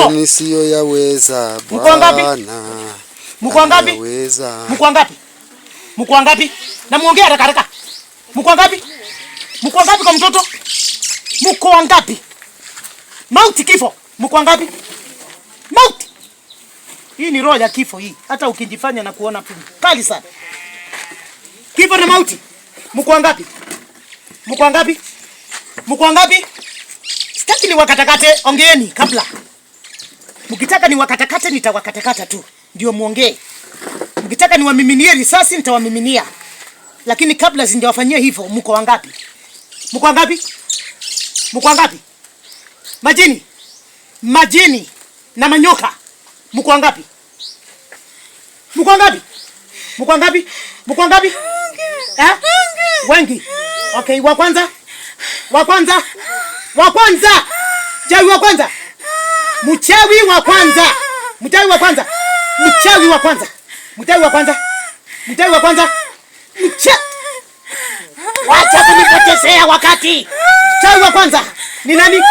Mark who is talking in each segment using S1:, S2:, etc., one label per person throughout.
S1: kifo.
S2: Nisiyoyaweza
S1: Mko wangapi? Mko wangapi? Mko wangapi? Mko wangapi? Na muongea haraka haraka. Mko wangapi? Mko wangapi kwa mtoto? Mko wangapi? Mauti kifo. Mko wangapi? Mauti. Hii ni roho ya kifo hii. Hata ukijifanya na kuona pigo kali sana. Kifo na mauti. Mko wangapi? Mko wangapi? Mko wangapi? Sitaki ni wakatakate, ongeeni kabla. Mkitaka ni wakatakate nitawakatakata tu. Ndio muongee. Mkitaka ni wamiminie risasi nitawamiminia. Lakini kabla sijawafanyia hivyo, mko wangapi? Mko wangapi? Mko wangapi? Majini. Majini na manyoka. Mko wangapi? Mko wangapi? Mko wangapi? Mko wangapi? Wengi. Okay, wa kwanza. Wa kwanza. Wa kwanza. Mchawi wa kwanza. Mchawi wa kwanza. Mchawi wa kwanza. Mchawi wa kwanza. Mchawi wa kwanza. Mchawi wa kwanza. Wacha kunipotezea wakati. Mchawi wa kwanza. Ni nani?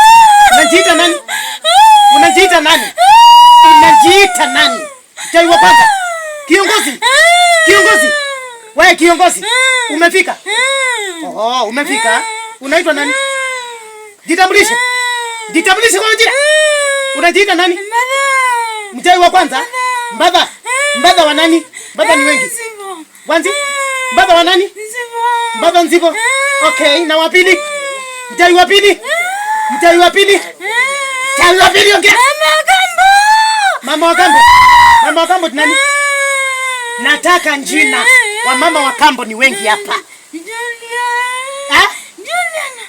S1: Unajiita nani? Unajiita nani? Unajiita nani? Mchawi wa kwanza. Kiongozi. Kiongozi. Wewe kiongozi. Umefika? Oh, umefika. Unaitwa nani? Jitambulishe. Jitambulishe kwa majina. Unajiita nani? Mchawi wa kwanza? Mbadha. Mbadha wa nani? Mbadha ni wengi. Wanzi? Mbadha wa nani? Mbadha Nzibo. Okay, na wa pili? Mchawi wa pili? Mchawi wa pili? Mchawi wa pili ongea. Mama wa Kambo. Mama wa Kambo. Mama wa Kambo ni nani? Nataka jina. Wa mama wa Kambo ni wengi hapa.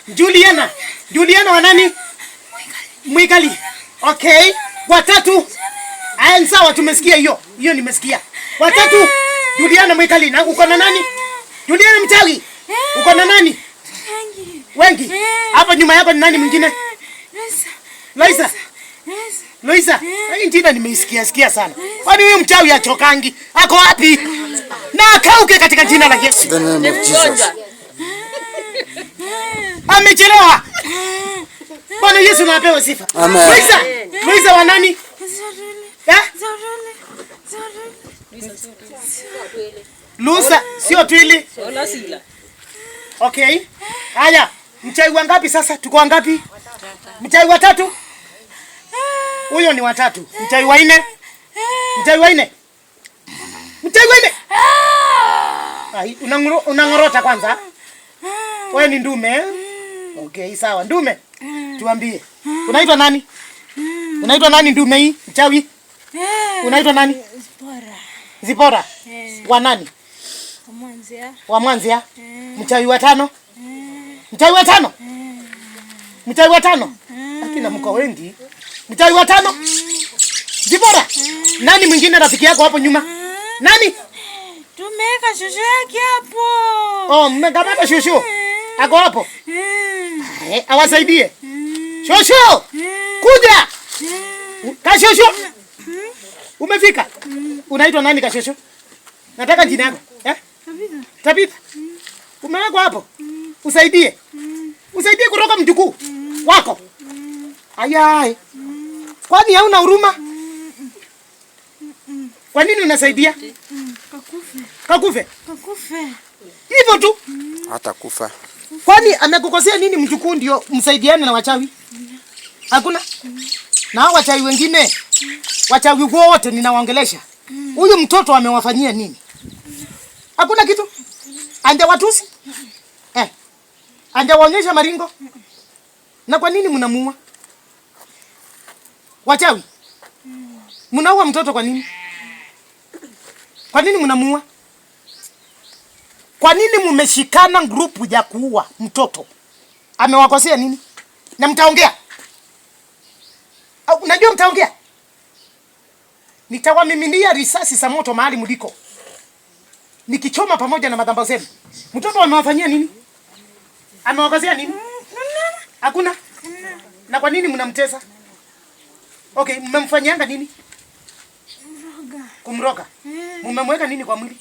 S1: Juliana. Juliana wa nani? Mwikali. Okay. Watatu. Aya, sawa tumesikia hiyo. Hiyo nimesikia. Watatu. Juliana Mwikali. Na uko na nani? Juliana mchawi. Uko na nani? Wengi. Hapa nyuma yako ni nani mwingine? Loisa. Loisa. Hii jina nimeisikia sana. Kwani huyu mchawi achokangi? Ako wapi? Na akauke katika jina la Yesu. Amechelewa. Bwana Yesu na apewe sifa.
S2: Amen.
S1: Luisa. Luisa wa nani? Luisa sio twili. Okay. Haya, mchawi wangapi sasa? Tuko wangapi? Mchawi wa tatu? Huyo ni watatu. Mchawi wa nne? Mchawi wa nne? Mchawi wa nne? Unangorota kwanza. Wewe ni ndume. Okay, sawa. Ndume. Tuambie. Unaitwa nani? Unaitwa nani ndume hii? Mchawi? Unaitwa nani?
S3: Zipora.
S1: Zipora? Wa nani?
S3: Wa Mwanzia.
S1: Wa Mwanzia? Mchawi wa tano? Mchawi wa tano? Mchawi wa tano? Lakini mko wengi. Mchawi wa tano? Zipora? Nani mwingine rafiki yako hapo nyuma? Nani?
S3: Tumeweka shushu yake hapo.
S1: Oh, mmekamata shushu. Ako hapo. Awasaidie. Shosho! Kuja! Kashosho! Umefika? Unaitwa nani Kashosho? Nataka jina yako. Tabitha. Umewekwa hapo. Usaidie. Usaidie kutoka mjukuu wako. Ayai. Kwani hauna huruma? Kwa nini unasaidia?
S3: Kakufe.
S1: Kakufe.
S3: Kakufe.
S1: Hivyo tu.
S2: Hata kufa.
S1: Kwani amekukosea nini mjukuu ndio msaidiane na wachawi? Hakuna? Na hao wachawi wengine, wachawi wote ninawaongelesha. Huyu mtoto amewafanyia nini? Hakuna kitu? Anja watusi? Anja waonyesha maringo? Na kwa nini mnamuua? Wachawi? Mnaua mtoto kwa nini? Kwa nini mnamuua? Kwa nini mmeshikana grupu ya kuua mtoto? Amewakosea nini? Na mtaongea? Unajua mtaongea? Nitawamiminia risasi za moto mahali mliko. Nikichoma pamoja na madhabahu zenu. Mtoto amewafanyia nini? Amewakosea nini? Hakuna? Na kwa nini mnamtesa? Okay, mmemfanyianga nini?
S3: Kumroga.
S1: Kumroga. Mmemweka nini kwa mwili?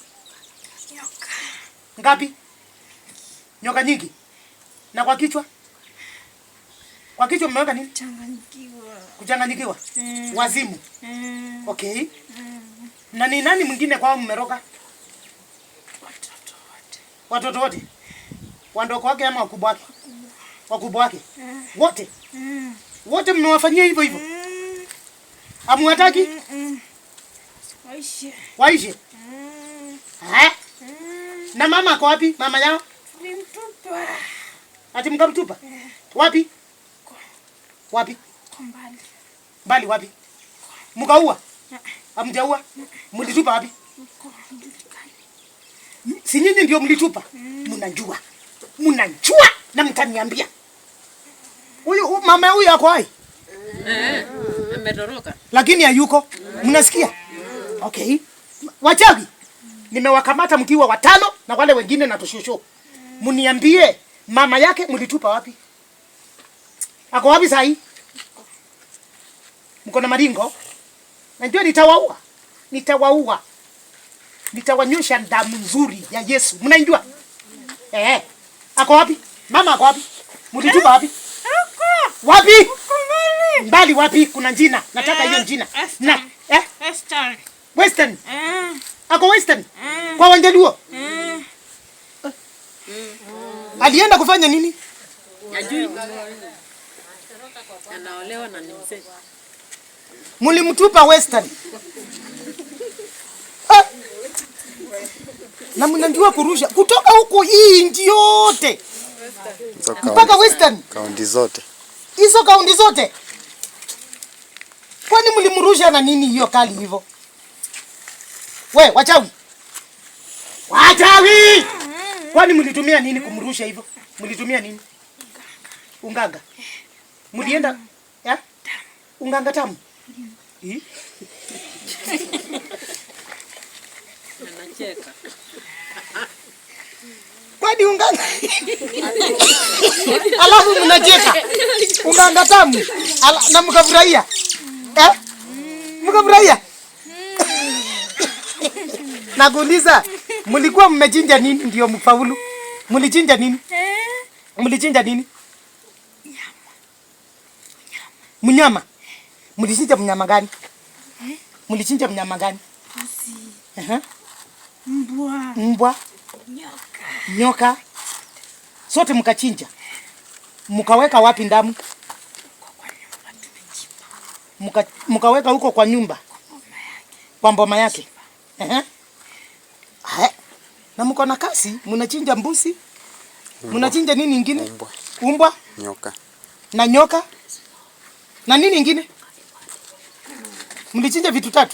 S3: Nyoka.
S1: Ngapi? Nyoka nyingi. Na kwa kichwa? Kwa kichwa mmeweka nini?
S3: Kuchanganyikiwa.
S1: Kuchanganyikiwa. Wazimu. Okay. Na ni nani mwingine kwao mmeroga?
S3: Watoto wote.
S1: Watoto wote? Wandoko wake ama wakubwa wake? Wakubwa wake? Wote? Wote mmewafanyia hivyo hivyo? Hamuwataki?
S3: Waishe.
S1: Waishe? Na mama ako wapi? Mama yao?
S3: Tulimtupa.
S1: Ati mkamtupa? Wapi? Wapi?
S3: Kwa mbali.
S1: Mbali wapi? Mkaua? Hamjaua? Mlitupa wapi? Si nyinyi ndio mlitupa? Mnajua. Mnajua na mtaniambia. Huyu mama huyu ako hai?
S4: Ametoroka.
S1: Lakini hayuko. Mnasikia? Okay. Wachawi. Nimewakamata mkiwa 5 na wale wengine na toshosho. Mniambie mama yake mlitupa wapi? Ako wapi sasa hii? Mko na maringo? Najua nitawaua. Nitawaua. Nitawanyosha damu nzuri ya Yesu. Mnaijua? Ako wapi? Mama ako wapi? Mlitupa wapi? Wapi?
S3: Mbali.
S1: Mbali wapi? Kuna jina. Nataka hiyo jina. Na
S3: Western.
S1: Western. Ako Western. Kwa Wanjaluo. Alienda kufanya nini?
S4: Ajui. Anaolewa na ni mzee.
S1: Mlimtupa Western. Na mnajua kurusha kutoka huko hii nchi yote. Mpaka Western.
S2: Kaunti zote.
S1: Hizo kaunti zote. Kwani mlimrusha na nini hiyo kali hivyo? We, wachawi. Wachawi! Kwani mlitumia nini kumrusha hivyo? Mlitumia nini? Unganga. Mlienda ya? Unganga tamu.
S4: Anacheka.
S1: Kwani unganga? Alafu mnacheka. Unganga tamu. Na mkafurahia. Mkafurahia? Nakuuliza, mlikuwa mmechinja nini ndio mfaulu? Mlichinja nini? Mlichinja nini? Mnyama. Mlichinja mnyama gani? Mlichinja mnyama gani?
S3: Mbwa.
S1: Mbwa.
S3: Nyoka.
S1: Nyoka. Sote mkachinja. Mkaweka wapi ndamu? Mkaweka huko kwa nyumba. Kwa mboma yake. Na mko na kasi, mnachinja mbuzi. Mnachinja nini ingine? Umbwa.
S2: Nyoka.
S1: Na nyoka. Na nini ingine? Mlichinja vitu 3.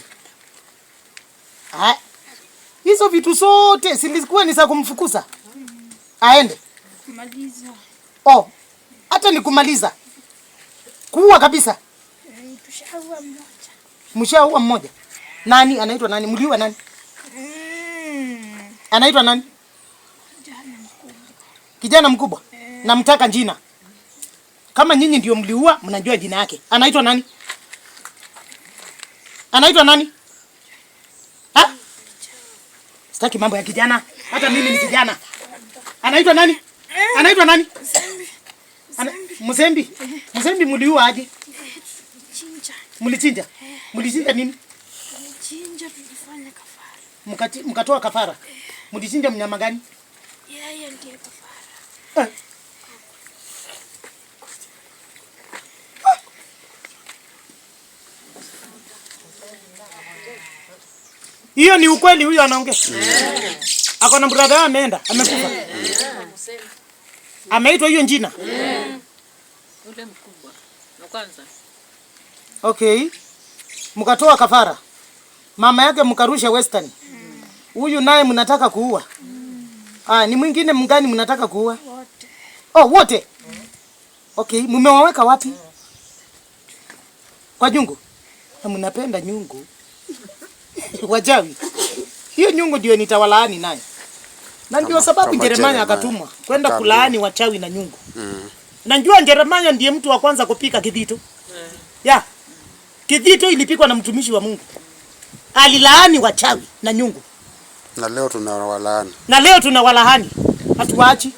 S1: Hizo vitu zote zilikuwa ni za kumfukuza. Aende.
S3: Kumaliza.
S1: Oh. Hata ni kumaliza. Kuua kabisa.
S3: Tushaua mmoja.
S1: Mshaua mmoja. Nani anaitwa nani? Mliua nani? Anaitwa nani? Kijana mkubwa. Namtaka jina. Kama nyinyi ndio mliua, mnajua jina yake. Anaitwa nani? Anaitwa nani? Sitaki mambo ya kijana. Hata mimi ni kijana. Anaitwa nani? Anaitwa nani? Mzembi. Mzembi mliua aje? Mlichinja. Mlichinja nini?
S3: Mlichinja tulifanya kafara.
S1: Mkatoa kafara. Mlichinja mnyama gani?
S3: Yeye ndiye kafara.
S1: Hiyo ni ukweli, huyo anaongea. Ako na brother ameenda, amekufa. Ameitwa hiyo jina.
S4: Ule mkubwa. Na kwanza.
S1: Okay. Mkatoa kafara. Mama yake mkarusha Western. Huyu naye mnataka kuua. Ni mwingine mgani mnataka kuua?
S3: Wote.
S1: Oh, wote. Okay, mmewaweka wapi? Kwa nyungu. Mnapenda nyungu. Wachawi. Hiyo nyungu ndio nitawalaani naye. Na ndio sababu Jeremia akatumwa kwenda kulaani wachawi na nyungu. Najua Jeremia ndiye mtu wa kwanza kupika kidhito. Kidhito ilipikwa na mtumishi wa Mungu. Alilaani wachawi na nyungu.
S2: Na leo tunawalaani.
S1: Na leo tunawalaani. Hatuwaachi.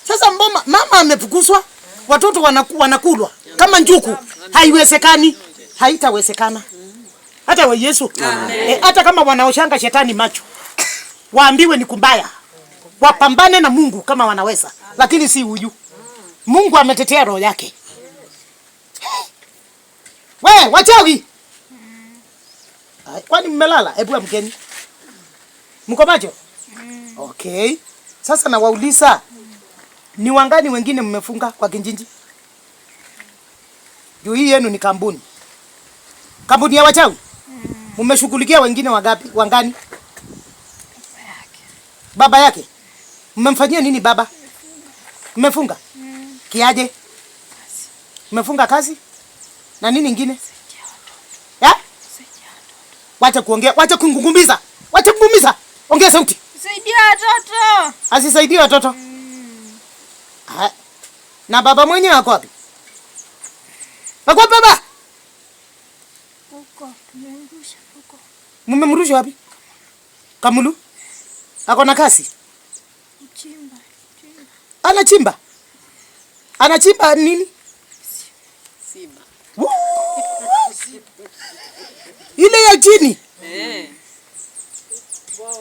S1: Sasa mama amefukuzwa. Watoto wanakulwa kama njuku. Haiwezekani. Haitawezekana. Hata wa Yesu. Hata kama wanaoshanga shetani macho. Waambiwe ni kumbaya. Wapambane na Mungu kama wanaweza. Lakini si huyu. Mungu ametetea roho yake. We, wachawi. Kwani mmelala? Hebu amkeni. Mko macho? Okay. Sasa nawauliza, ni wangani wengine mmefunga kwa kijiji? Juu hii yenu ni kampuni. Kampuni ya wachawi? Mmeshughulikia wengine wangapi? Wangani? Baba yake. Mmemfanyia nini baba? Mmefunga? Kiaje? Mmefunga kazi? Na nini nyingine? Ya? Wacha kuongea, wacha kungungumiza. Wacha kungumiza. Ongea sauti.
S3: Saidia watoto.
S1: Asisaidie watoto. Na baba mwenyewe ako wapi? Ako baba?
S3: Huko, tumemrusha huko.
S1: Mmemrusha wapi? Kamulu? Ako na kasi?
S3: Chimba.
S1: Anachimba. Anachimba nini?
S4: Simba.
S1: Ile ya chini.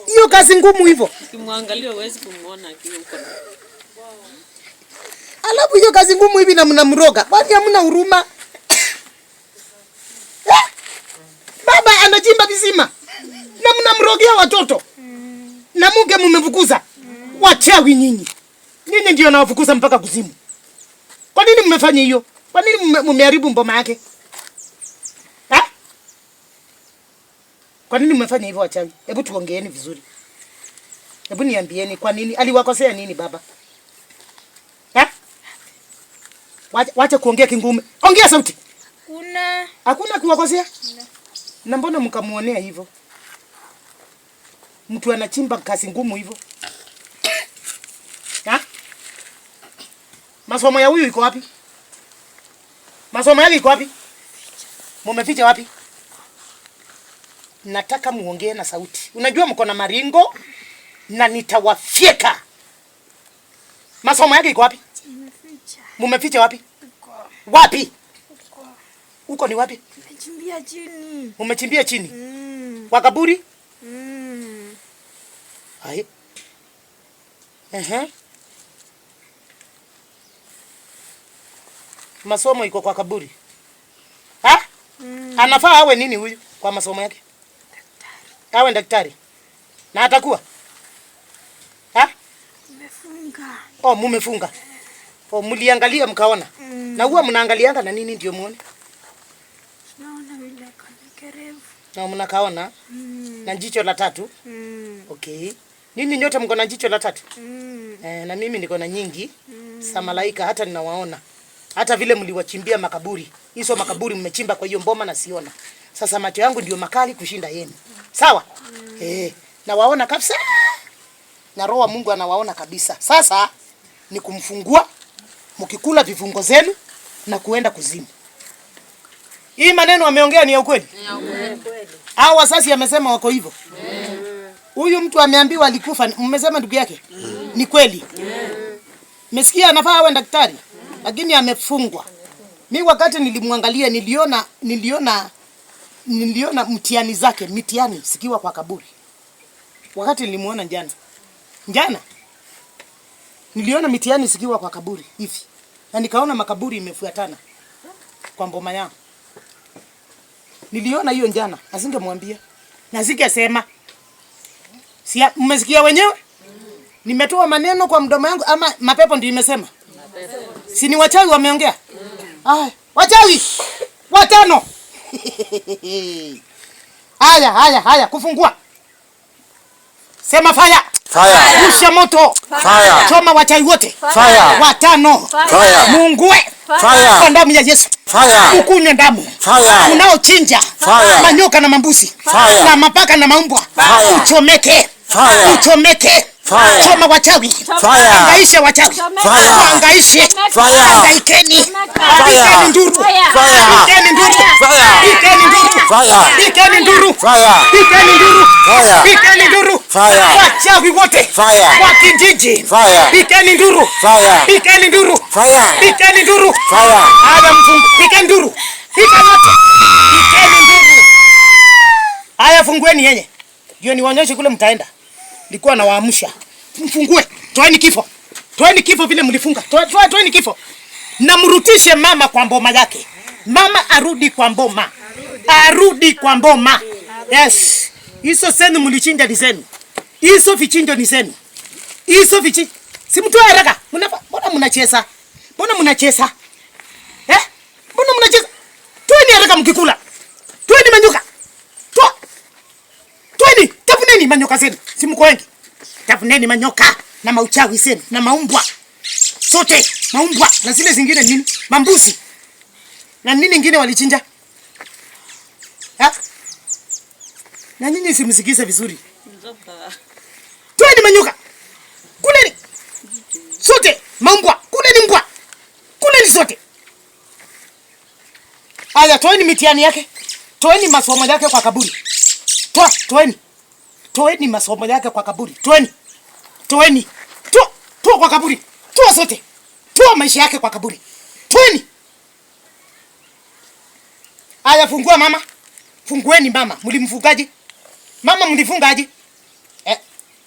S1: Hiyo kazi ngumu hivyo.
S4: Ukimwangalia huwezi kumuona akiwa huko.
S1: Alafu hiyo kazi ngumu hivi na mnamroga. Kwani hamna huruma? Baba anachimba visima. Na mnamrogea watoto. Na mke mmefukuza. Wachawi nyinyi. Nyinyi ndio nawafukuza mpaka kuzimu. Kwa nini mmefanya hiyo? Kwa nini mmeharibu mboma yake? Kwa nini mmefanya hivyo wachawi? Hebu tuongeeni vizuri. Hebu niambieni kwa nini? Aliwakosea nini baba? Wacha kuongea kingume. Ongea sauti. Hakuna kuwakosea? Na mbona mkamuonea hivyo? Mtu anachimba kazi ngumu hivyo. Masomo ya huyu iko wapi? Masomo yake iko wapi? Mumeficha wapi? Nataka muongee na sauti. Unajua mko na maringo na nitawafyeka. Masomo yake iko wapi?
S3: Nimeficha.
S1: Mumeficha wapi?
S3: Huko.
S1: Wapi?
S3: Huko.
S1: Huko ni wapi?
S3: Nimechimbia chini.
S1: Umechimbia chini? Kwa kaburi? Hai. Masomo iko kwa kaburi. Anafaa awe nini huyu kwa masomo yake? Daktari. Awe daktari. Na atakuwa?
S3: Nimefunga.
S1: Oh, mumefunga. Oh, mliangalia mkaona. Na huwa mnaangalianga na nini ndio muone?
S3: Naona vile kerevu.
S1: Na mnakaona? Na jicho la tatu? Okay. Nini nyote mko na jicho la tatu? Na mimi niko na nyingi. Sa malaika hata ninawaona. Hata vile mliwachimbia makaburi. Hizo makaburi mmechimba kwa hiyo mboma na siona. Sasa macho yangu ndio makali kushinda yenu. Sawa? Na waona kabisa. Na roho wa Mungu anawaona kabisa. Sasa ni kumfungua, mkikula vifungo zenu na kuenda kuzimu. Hii maneno ameongea ni ya ukweli? Ni ya ukweli. Hao wasasi amesema wako hivyo. Huyu mtu ameambiwa alikufa, mmesema ndugu yake? Ni kweli. Mmesikia anafaa awe daktari, lakini amefungwa. Mimi wakati nilimwangalia niliona mtihani zake, mitihani sikiwa kwa kaburi. Wakati nilimuona jana niliona mitihani sikiwa kwa kaburi hivi. Na nikaona makaburi imefuatana kwa mboma yao. Niliona hiyo jana, asingemwambia. Na singesema. Mmesikia wenyewe? Nimetoa maneno kwa mdomo yangu ama mapepo ndio imesema? Mapepo. Si ni wachawi wameongea? Wachawi! Watano! Haya, kufungua. Sema fire.
S2: Fire.
S1: Rusha moto.
S2: Fire.
S1: Choma wachawi wote.
S2: Fire.
S1: Watano.
S2: Fire.
S1: Mungue.
S2: Fire.
S1: Kwa damu ya Yesu.
S2: Fire.
S1: Ukunywe damu.
S2: Fire.
S1: Unaochinja.
S2: Fire.
S1: Manyoka na mambusi.
S2: Fire.
S1: Na mapaka na maumbwa.
S2: Fire.
S1: Uchomeke.
S2: Fire.
S1: Uchomeke.
S2: Fire.
S1: Choma wachawi.
S2: Fire.
S1: Angaisha wachawi.
S2: Fire.
S1: Angaishe.
S2: Fire.
S1: Angaikeni.
S2: Fire.
S1: Pikeni nduru.
S2: Fire.
S1: Pikeni nduru.
S2: Fire.
S1: Pikeni nduru.
S2: Fire.
S1: Pikeni nduru.
S2: Fire.
S1: Pikeni nduru.
S2: Fire.
S1: Pikeni nduru.
S2: Fire.
S1: Wachawi wote.
S2: Fire.
S1: Kwa kijiji.
S2: Fire.
S1: Pikeni nduru.
S2: Fire.
S1: Pikeni nduru.
S2: Fire.
S1: Pikeni nduru.
S2: Fire.
S1: Haya mfungu. Pikeni nduru. Pika yote. Pikeni nduru. Haya fungueni yenye. Ndio niwaonyeshe kule mtaenda. Nilikuwa nawaamsha. Mfungue. Toeni kifo. Toeni kifo vile mlifunga. Toeni kifo. Na mrutishe mama kwa mboma yake. Mama arudi kwa mboma. Arudi kwa mboma. Yes. Hizo senu mlichinja ni zenu. Hizo vichinjo ni zenu. Hizo vichinjo. Si mtu haraka. Mbona mnacheza? Mbona mnacheza? Eh? Mbona mnacheza? Toeni haraka mkikula. Toeni manyoka. Toeni, tafuneni manyoka zenu. Si mko wengi. Tafuneni manyoka na mauchawi zenu na maumbwa. Sote, maumbwa na zile zingine nini? Mambuzi. Na nini nyingine walichinja? Ha? Na nyinyi simsikize vizuri. Toeni manyoka. Kuleni. Sote, maumbwa. Kuleni mbwa. Kuleni sote. Aya, toeni mitihani yake. Toeni masomo yake kwa kaburi. Toeni. Toeni masomo yake kwa kaburi. Toeni. Toa kwa kaburi. Toa sote. Toa maisha yake kwa kaburi. Toeni. Aya, fungua mama. Fungueni mama. Mlimfungaje? Mama mlifungaje?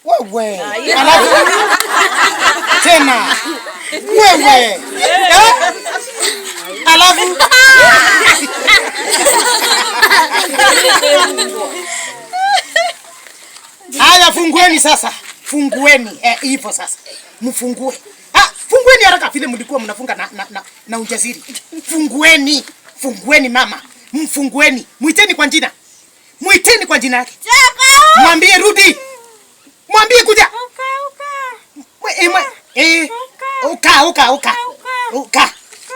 S1: Wewe. Alafu. Tena. Wewe. Alafu. Haya, fungueni sasa. Fungueni. Hivyo sasa. Mfungue. Fungueni haraka vile mlikuwa mnafunga na ujasiri. Fungueni. Fungueni mama. Mfungueni. Muiteni kwa jina. Muiteni kwa jina yake. Mwambie rudi. Mwambie kuja.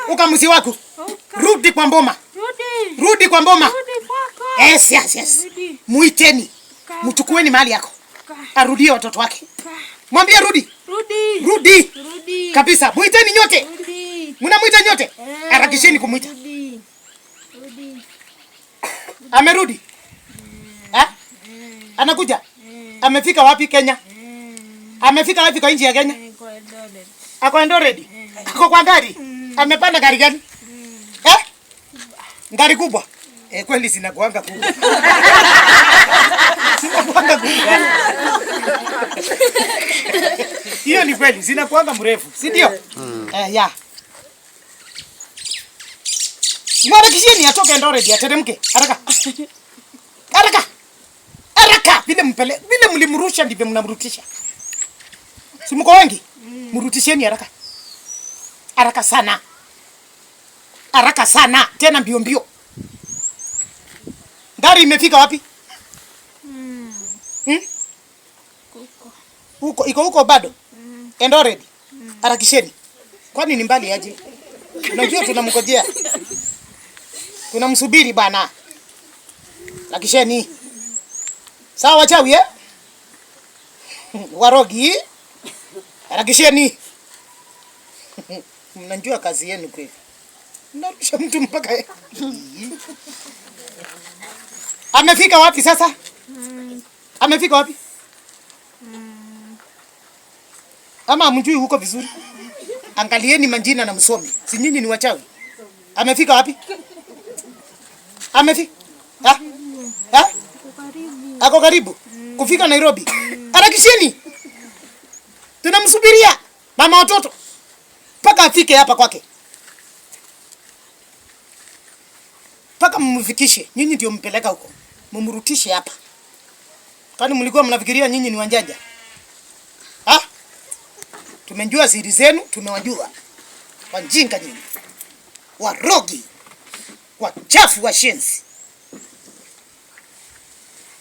S1: Uka mzi wako. Rudi kwa mboma. Rudi kwa mboma. Yes. Muiteni. Mchukueni mali yako. Arudie watoto wake. Mwambie rudi. Rudi. Kabisa. Muiteni nyote. Mnamuita nyote. Harakisheni kumuita. Amerudi. Anakuja. Amefika wapi Kenya? Amefika wapi kwa nchi ya Kenya? Ako Eldoret. Ako kwa gari. Amepanda gari gani? Gari kubwa. Kweli zinakuanga kubwa. Zinakuanga kubwa. Hiyo ni kweli, zinakuanga mrefu, si ndio? Ya. Mwarakisheni atoke Eldoret ateremke. Haraka. Haraka. Haraka. Vile mlimrusha ndivyo mnamrutisha. Si mko wengi? Mrutisheni haraka. Haraka sana. Haraka sana. Tena mbio mbio. Gari imefika wapi? Iko bado? Eldoret. Harakisheni. Kwani ni mbali aje? Unajua tunamngojea. Tunamsubiri bana. Harakisheni. Sawa wachawi Warogi. Harakisheni. Mnajua kazi yenu kweli. Mnarusha mtu mpaka Amefika wapi sasa? Amefika wapi? Ama mjui huko vizuri? Angalieni majina na msome. Si nyinyi ni wachawi. Amefika wapi? Amefika? Ako karibu. Kufika Nairobi. Harakisheni. Tunamsubiria mama watoto. Paka afike hapa kwake. Paka mumfikishe. Nyinyi ndio mpeleka huko. Mumrutishe hapa. Kwani mlikuwa mnafikiria nyinyi ni wanjanja? Tumejua siri zenu, tumewajua. Wanjinga nyinyi. Warogi. Wachafu wa shenzi.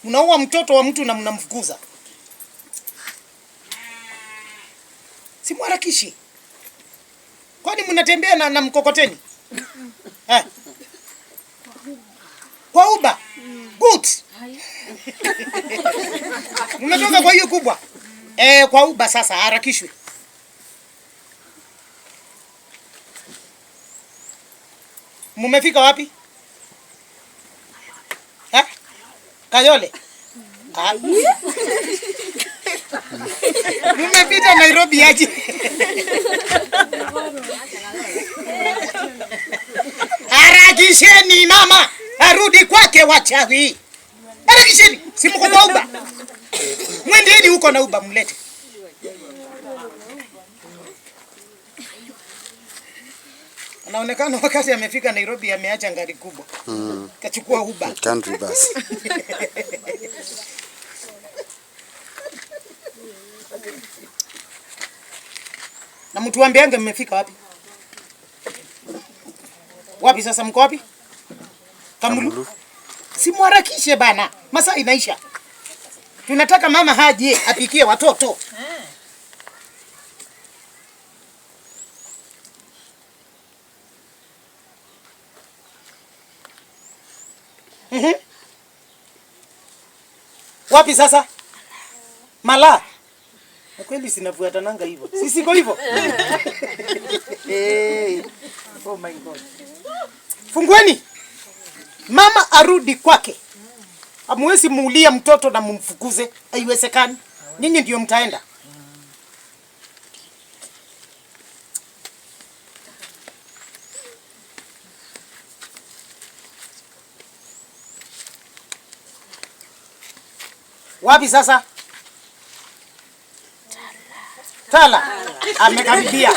S1: Mnaua mtoto wa mtu na mnamfukuza. Simwarakishi. Kwani mnatembea na mkokoteni? Kwa uba. Good. Mnatoka kwa hiyo kubwa. Kwa Uber sasa harakishwe. Mumefika wapi? Kayole. Mumepita Nairobi aje? Harakisheni mama, arudi kwake wachawi. Harakisheni, si mko kwa Uber. Mwendeni huko na Uber mlete. Anaonekana wakati amefika Nairobi ameacha gari kubwa. Kachukua Uber.
S2: Country bus.
S1: Na mtu ambiange mmefika wapi? Wapi sasa, mko wapi? Kamulu. Simuharakishe bana. Masaa inaisha. Tunataka mama haje apikie watoto. Wapi sasa? Mala. Kweli sinafuatananga hivyo. Sisi kwa hivyo. Oh my God. Fungueni. Mama arudi kwake. Hamwezi muulia mtoto na mumfukuze. Haiwezekani. Nyinyi ndio mtaenda. Wapi sasa? Tala. Amekaribia.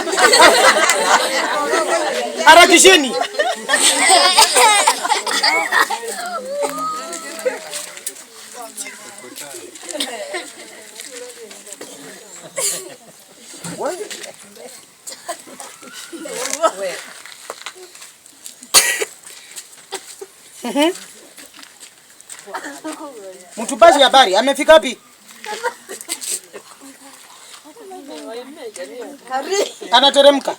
S1: Harakisheni. Mtupaji habari, amefika wapi? Anateremka.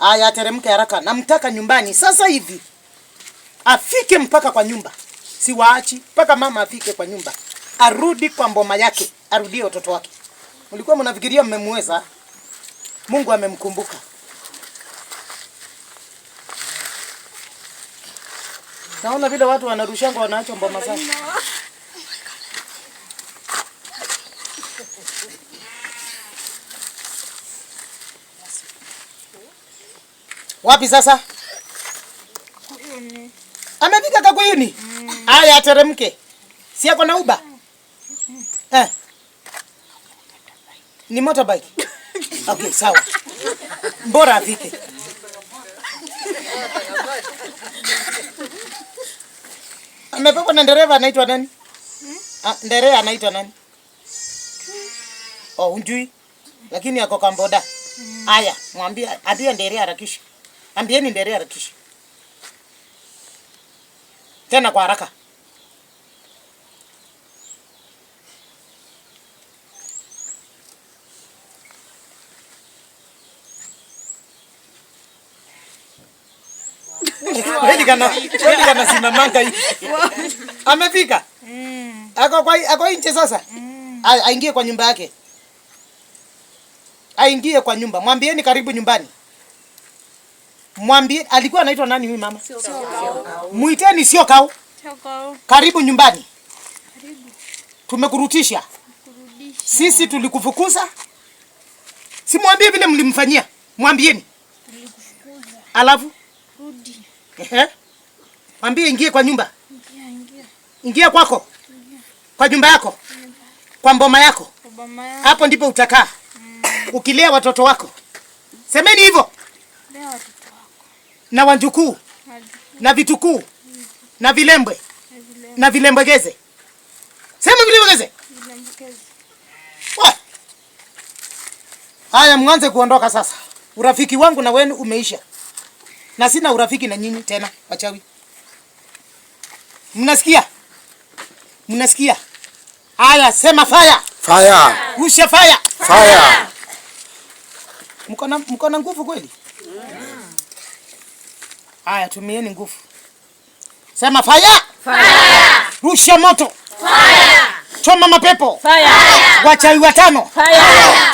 S1: Aya, ateremke haraka. Namtaka nyumbani sasa hivi. Afike mpaka kwa nyumba. Siwaachi mpaka mama afike kwa nyumba. Arudi kwa mboma yake, arudie watoto wake. Mlikuwa mnafikiria mmemweza? Mungu amemkumbuka. Naona vile watu wanarushanga wanaacha mboma zao. Wapi sasa? Amefika Kakuyuni? Aya, ateremke. Si yako na Uber? Ni motorbike. Okay, sawa. Mbora afike. Amepewa na dereva anaitwa nani? Dereva anaitwa nani? Oh, unjui. Lakini yako kamboda. Aya, mwambie adie dereva harakisha. Ambieni dereva harakisha. Tena kwa haraka. Kweli kana simamanga hii. Amefika? Ako nje sasa? Aingie kwa nyumba yake. Aingie kwa nyumba. Mwambieni karibu nyumbani. Mwambie alikuwa anaitwa nani huyu mama? Muiteni sio kau. Karibu nyumbani. Tumekurutisha. Sisi tulikufukuza. Si mwambie vile mlimfanyia. Mwambieni. Alafu rudi. Mwambie ingie kwa nyumba. Ingia kwako. Kwa nyumba yako. Kwa mboma yako. Hapo ndipo utakaa. Ukilea watoto wako. Semeni hivyo. Lea watoto wako. Na wanjukuu. Na vitukuu. Na vilembwe. Na vilembegeze. Sema vilembegeze. Haya, mwanze kuondoka sasa. Urafiki wangu na wenu umeisha. Na sina urafiki na nyinyi tena, wachawi. Mnasikia? Mnasikia? Haya, sema fire.
S2: Fire.
S1: Rusha fire.
S2: Fire.
S1: Mko na nguvu kweli? Haya, tumieni nguvu. Sema fire. Fire. Rusha moto. Fire. Choma mapepo.
S4: Fire.
S1: Wachawi watano.
S4: Fire.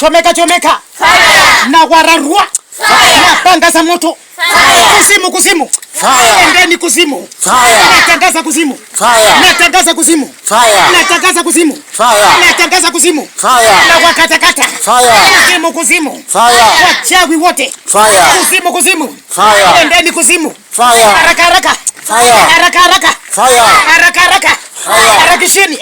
S1: Chomeka chomeka.
S4: Fire.
S1: Na wararua.
S4: Fire.
S1: Na panga za moto.
S4: Fire.
S1: Kuzimu kuzimu.
S2: Fire.
S1: Endeni kuzimu.
S2: Fire.
S1: Natangaza kuzimu.
S2: Fire.
S1: Natangaza kuzimu.
S2: Fire.
S1: Natangaza kuzimu.
S2: Fire.
S1: Natangaza kuzimu.
S2: Fire.
S1: Na wakatakata.
S2: Fire.
S1: Kuzimu kuzimu.
S2: Fire.
S1: Wachawi wote.
S2: Fire.
S1: Kuzimu kuzimu.
S2: Fire.
S1: Endeni kuzimu.
S2: Fire.
S1: Haraka haraka.
S2: Fire.
S1: Haraka haraka.
S2: Fire.
S1: Haraka haraka.
S2: Fire.
S1: Harakisheni.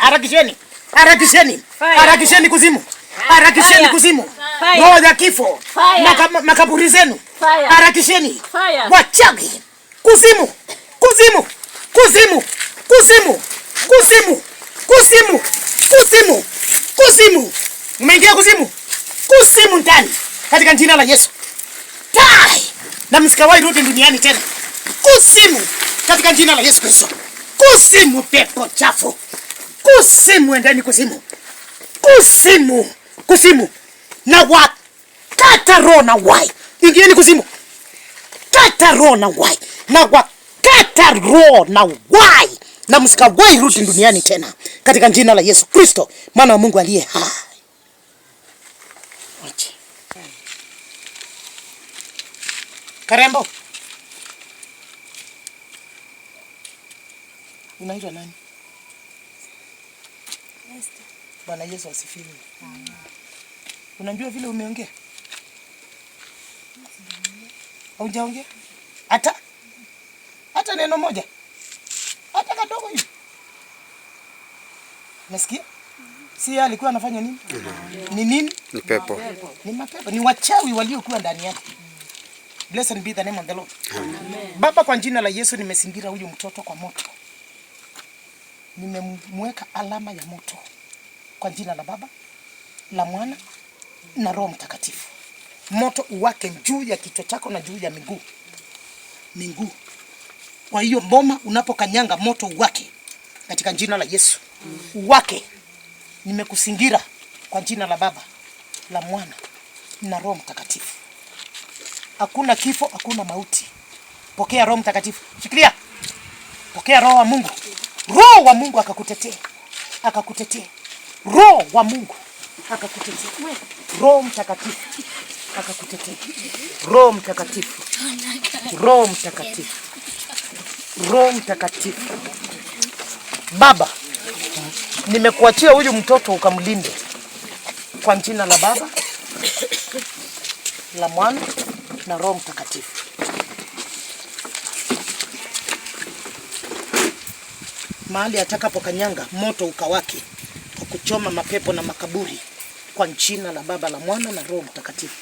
S1: Harakisheni. Harakisheni.
S4: Fire.
S1: Harakisheni kuzimu. Harakisheni
S4: Fire.
S1: kuzimu.
S4: Fire.
S1: Roho ya kifo.
S4: Fire.
S1: Makaburi zenu.
S4: Fire.
S1: Harakisheni.
S4: Fire.
S1: Wachawi. Kuzimu. Kuzimu. Kuzimu. Kuzimu. Kuzimu. Kuzimu. Kuzimu. Kuzimu. Umeingia kuzimu. Kuzimu ndani. Katika jina la Yesu. Tai. Na msikawahi rudi duniani tena. Kuzimu. Katika jina la Yesu Kristo. Kuzimu pepo chafu. Kuzimu endeni kuzimu. Kuzimu. Kuzimu. Na wakata roho na wai. Ingieni kuzimu. Kata roho na wai. Na wakata roho na wai. Na msikawahi rudi duniani tena. Katika jina la Yesu Kristo, mwana wa Mungu aliye hai. Wache. Karembo. Unaitwa nani? Bwana Yesu asifiwe. Unajua vile umeongea? Haujaongea? Hata neno moja. Hata kadogo hivi. Unasikia? Si yeye alikuwa anafanya nini? Ni nini?
S2: Ni pepo.
S1: Ni mapepo. Ni wachawi waliokuwa ndani yake. Blessed be the name of the Lord. Amen. Baba, kwa jina la Yesu nimesingira huyu mtoto kwa moto. Nimemweka alama ya moto. Kwa jina la Baba, la Mwana na Roho Mtakatifu. Moto uwake juu ya kichwa chako na juu ya miguu. Kwa hiyo mboma unapokanyanga moto uwake katika jina la Yesu. Uwake. Nimekusingira kwa jina la Baba, la Mwana na Roho Mtakatifu. Hakuna kifo, hakuna mauti. Pokea Roho Mtakatifu. Shikilia. Pokea Roho wa Mungu. Roho wa Mungu akakutetea. Akakutetea. Roho wa Mungu akakutetea. Roho Mtakatifu akakutetea. Roho Mtakatifu. Roho Mtakatifu. Roho Mtakatifu. Baba, nimekuachia huyu mtoto ukamlinde. Kwa jina la Baba, la Mwana na Roho Mtakatifu. Mahali atakapokanyanga moto ukawake kwa kuchoma mapepo na makaburi kwa jina la Baba, la Mwana na Roho Mtakatifu.